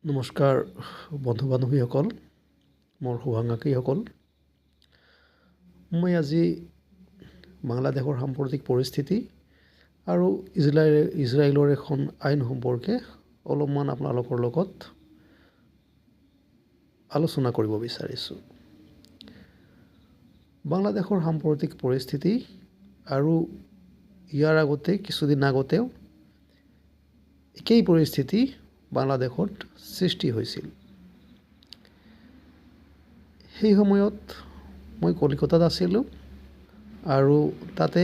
নমস্কাৰ বন্ধু বান্ধৱীসকল, মোৰ শুভাকাংক্ষীসকল। মই আজি বাংলাদেশৰ সাম্প্ৰতিক পৰিস্থিতি আৰু ইজৰাইলৰ এখন আইন সম্পৰ্কে অলপমান আপোনালোকৰ লগত আলোচনা কৰিব বিচাৰিছোঁ। বাংলাদেশৰ সাম্প্ৰতিক পৰিস্থিতি আৰু ইয়াৰ আগতে কিছুদিন আগতেও একেই পৰিস্থিতি বাংলাদেশত সৃষ্টি হৈছিল। সেই সময়ত মই কলিকতাত আছিলোঁ আৰু তাতে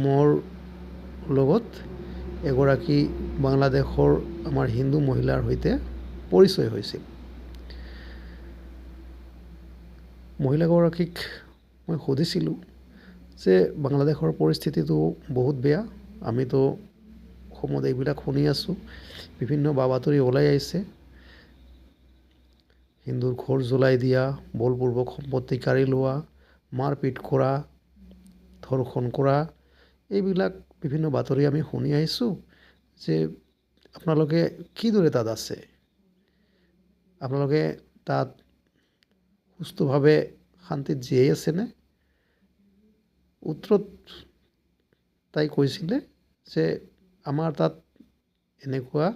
মোৰ লগত এগৰাকী বাংলাদেশৰ আমাৰ হিন্দু মহিলাৰ সৈতে পৰিচয় হৈছিল। মহিলাগৰাকীক মই সুধিছিলোঁ যে বাংলাদেশৰ পৰিস্থিতিটো বহুত বেয়া, আমিতো অসমত এইবিলাক শুনি আছোঁ, বিভিন্ন বাতৰি ওলাই আহিছে, হিন্দুৰ ঘৰ জ্বলাই দিয়া, বলপূৰ্বক সম্পত্তি কাঢ়ি লোৱা, মাৰপিট কৰা, ধৰ্ষণ কৰা, এইবিলাক বিভিন্ন বাতৰি আমি শুনি আহিছোঁ যে আপোনালোকে কিদৰে তাত আছে, আপোনালোকে তাত সুস্থভাৱে শান্তিত জীয়াই আছেনে? উত্তৰত তাই কৈছিলে যে আমাৰ তাত এনেকুৱা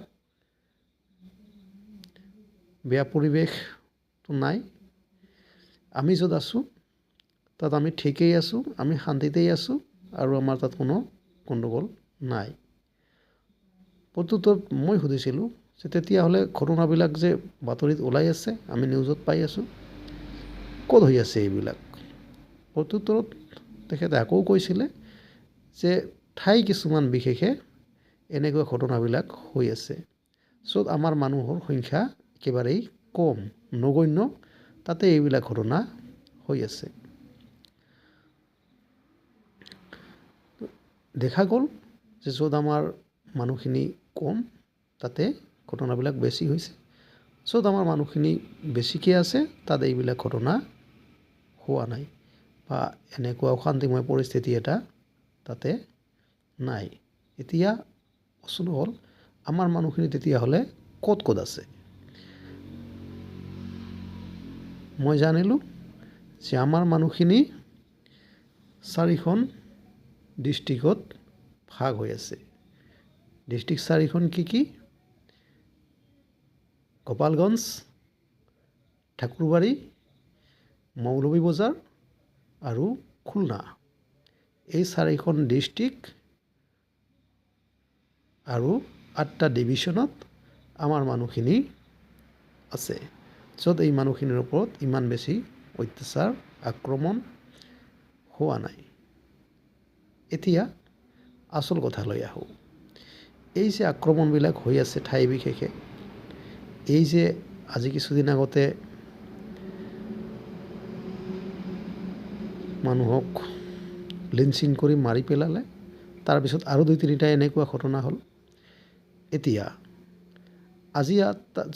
বেয়া পৰিৱেশটো নাই, আমি য'ত আছোঁ তাত আমি ঠিকেই আছোঁ, আমি শান্তিতেই আছোঁ আৰু আমাৰ তাত কোনো গণ্ডগোল নাই। প্ৰত্যুত্তৰত মই সুধিছিলোঁ যে তেতিয়াহ'লে ঘটনাবিলাক যে বাতৰিত ওলাই আছে, আমি নিউজত পাই আছোঁ, ক'ত হৈ আছে এইবিলাক? প্ৰত্যুত্তৰত তেখেতে আকৌ কৈছিলে যে ঠাই কিছুমান বিশেষে এনেকুৱা ঘটনাবিলাক হৈ আছে, য'ত আমাৰ মানুহৰ সংখ্যা একেবাৰেই কম, নগণ্য, তাতে এইবিলাক ঘটনা হৈ আছে। দেখা গ'ল যে য'ত আমাৰ মানুহখিনি কম তাতে ঘটনাবিলাক বেছি হৈছে, য'ত আমাৰ মানুহখিনি বেছিকৈ আছে তাত এইবিলাক ঘটনা হোৱা নাই বা এনেকুৱা অশান্তিময় পৰিস্থিতি এটা তাতে নাই। এতিয়া প্ৰশ্ন হ'ল আমাৰ মানুহখিনি তেতিয়াহ'লে ক'ত ক'ত আছে? মই জানিলোঁ যে আমাৰ মানুহখিনি 4খন ডিষ্ট্ৰিক্টত ভাগ হৈ আছে। ডিষ্ট্ৰিক্ট 4খন কি? গোপালগঞ্জ, ঠাকুৰবাৰী, মৌলভি বজাৰ আৰু খুলনা। এই 4খন ডিষ্ট্ৰিক্ট আৰু 8টা ডিভিশ্যনত আমাৰ মানুহখিনি আছে, য'ত এই মানুহখিনিৰ ওপৰত ইমান বেছি অত্যাচাৰ, আক্ৰমণ হোৱা নাই। এতিয়া আচল কথালৈ আহোঁ। এই যে আক্ৰমণবিলাক হৈ আছে ঠাই বিশেষে, এই যে আজি কিছুদিন আগতে মানুহক লিঞ্চিং কৰি মাৰি পেলালে, তাৰপিছত আৰু 2-3টা এনেকুৱা ঘটনা হ'ল। এতিয়া আজি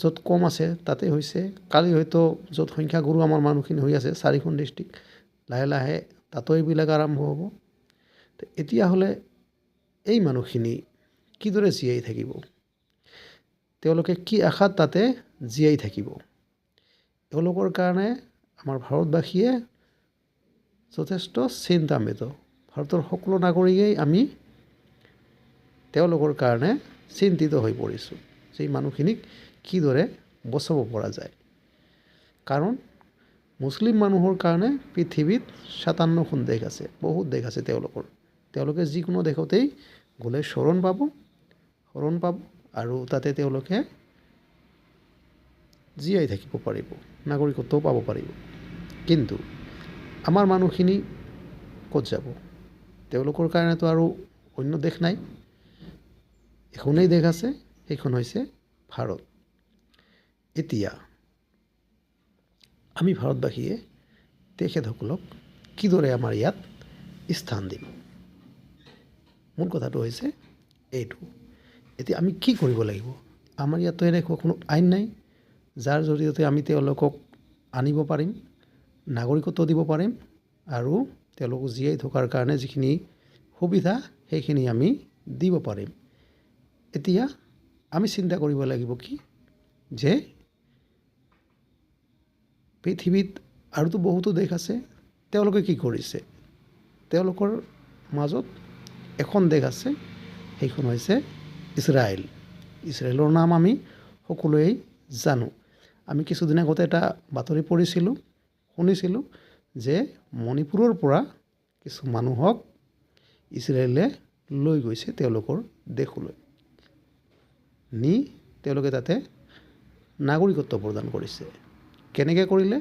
য'ত কম আছে তাতে হৈছে, কালি হয়তো য'ত সংখ্যাগুৰু আমাৰ মানুহখিনি হৈ আছে 4খন ডিষ্ট্ৰিক্ট, লাহে লাহে তাতো এইবিলাক আৰম্ভ হ'ব। এতিয়াহ'লে এই মানুহখিনি কিদৰে জীয়াই থাকিব? তেওঁলোকে কি আশাত তাতে জীয়াই থাকিব? এওঁলোকৰ কাৰণে আমাৰ ভাৰতবাসীয়ে যথেষ্ট চিন্তান্বিত। ভাৰতৰ সকলো নাগৰিকেই আমি তেওঁলোকৰ কাৰণে চিন্তিত হৈ পৰিছোঁ যে এই মানুহখিনিক কিদৰে বচাব পৰা যায়। কাৰণ মুছলিম মানুহৰ কাৰণে পৃথিৱীত 57খন দেশ আছে, বহুত দেশ আছে তেওঁলোকে যিকোনো দেশতেই গ'লে শৰণ পাব আৰু তাতে তেওঁলোকে জীয়াই থাকিব পাৰিব, নাগৰিকত্বও পাব পাৰিব। কিন্তু আমাৰ মানুহখিনি ক'ত যাব? তেওঁলোকৰ কাৰণেতো আৰু অন্য দেশ নাই, এখনেই দেশ আছে, সেইখন হৈছে ভাৰত। এতিয়া আমি ভাৰতবাসীয়ে তেখেতসকলক কিদৰে আমাৰ ইয়াত স্থান দিম? মূল কথাটো হৈছে এইটো। এতিয়া আমি কি কৰিব লাগিব? আমাৰ ইয়াততো এনেকুৱা কোনো আইন নাই যাৰ জৰিয়তে আমি তেওঁলোকক আনিব পাৰিম, নাগৰিকত্ব দিব পাৰিম আৰু তেওঁলোক জীয়াই থকাৰ কাৰণে যিখিনি সুবিধা সেইখিনি আমি দিব পাৰিম। এতিয়া আমি চিন্তা কৰিব লাগিব কি যে পৃথিৱীত আৰুতো বহুতো দেশ আছে, তেওঁলোকে কি কৰিছে? তেওঁলোকৰ মাজত এখন দেশ আছে, সেইখন হৈছে ইজৰাইল। ইজৰাইলৰ নাম আমি সকলোৱেই জানো। আমি কিছুদিন আগতে এটা বাতৰি পঢ়িছিলোঁ, শুনিছিলোঁ যে মণিপুৰৰ পৰা কিছু মানুহক ইজৰাইলে লৈ গৈছে তেওঁলোকৰ দেশলৈ। নি তেওঁলোকে তাতে নাগৰিকত্ব প্ৰদান কৰিছে। কেনেকৈ কৰিলে?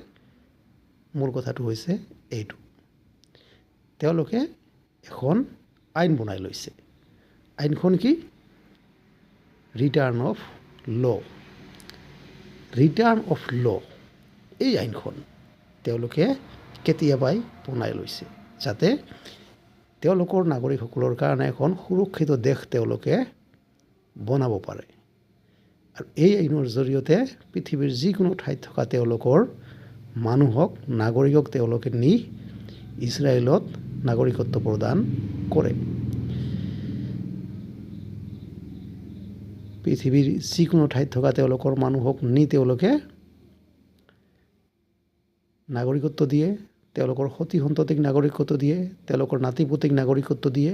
মূল কথাটো হৈছে এইটো, তেওঁলোকে এখন আইন বনাই লৈছে। আইনখন কি? Return of law'. Return of law', এই আইনখন তেওঁলোকে কেতিয়াবাই বনাই লৈছে, যাতে তেওঁলোকৰ নাগৰিকসকলৰ কাৰণে এখন সুৰক্ষিত দেশ তেওঁলোকে বনাব পাৰে। আৰু এই আইনৰ জৰিয়তে পৃথিৱীৰ যিকোনো ঠাইত থকা তেওঁলোকৰ মানুহক, নাগৰিকক তেওঁলোকে নি ইজৰাইলত নাগৰিকত্ব প্ৰদান কৰে। পৃথিৱীৰ যিকোনো ঠাইত থকা তেওঁলোকৰ মানুহক নি তেওঁলোকে নাগৰিকত্ব দিয়ে, তেওঁলোকৰ সতি সন্ততিক নাগৰিকত্ব দিয়ে, তেওঁলোকৰ নাতি পুতিক নাগৰিকত্ব দিয়ে,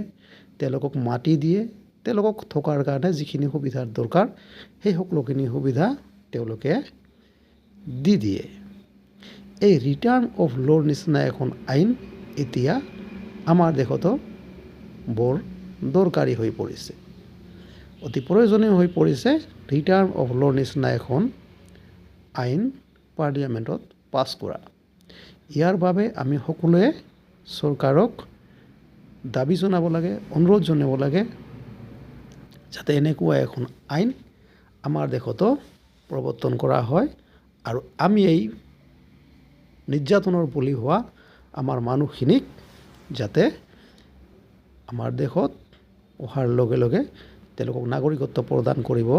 তেওঁলোকক মাটি দিয়ে, তেওঁলোকক থকাৰ কাৰণে যিখিনি সুবিধাৰ দৰকাৰ সেই সকলোখিনি সুবিধা তেওঁলোকে দি দিয়ে। এই ৰিটাৰ্ণ অফ ল'ৰ নিচিনা এখন আইন এতিয়া আমাৰ দেশতো বৰ দৰকাৰী হৈ পৰিছে, অতি প্ৰয়োজনীয় হৈ পৰিছে। ৰিটাৰ্ণ অফ ল'ৰ নিচিনা এখন আইন পাৰ্লিয়ামেণ্টত পাছ কৰা। ইয়াৰ বাবে আমি সকলোৱে চৰকাৰক দাবী জনাব লাগে, অনুৰোধ জনাব লাগে, যাতে এনেকুৱা এখন আইন আমাৰ দেশতো প্ৰৱৰ্তন কৰা হয় আৰু আমি এই নিৰ্যাতনৰ বলি হোৱা আমাৰ মানুহখিনিক যাতে আমাৰ দেশত অহাৰ লগে লগে তেওঁলোকক নাগৰিকত্ব প্ৰদান কৰিব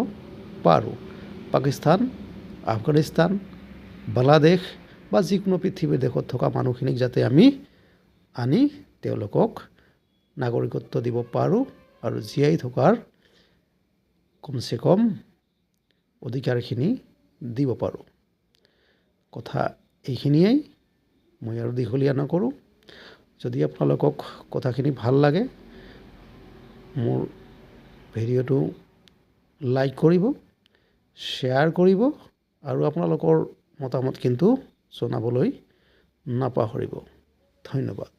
পাৰোঁ। পাকিস্তান, আফগানিস্তান, বাংলাদেশ বা যিকোনো পৃথিৱীৰ দেশত থকা মানুহখিনিক যাতে আমি আনি তেওঁলোকক নাগৰিকত্ব দিব পাৰোঁ আৰু জীয়াই থকাৰ কমচে কম অধিকাৰখিনি দিব পাৰোঁ। কথা এইখিনিয়েই, মই আৰু দীঘলীয়া নকৰোঁ। যদি আপোনালোকক কথাখিনি ভাল লাগে, মোৰ ভিডিঅ'টো লাইক কৰিব, শ্বেয়াৰ কৰিব আৰু আপোনালোকৰ মতামত কিন্তু জনাবলৈ নাপাহৰিব। ধন্যবাদ।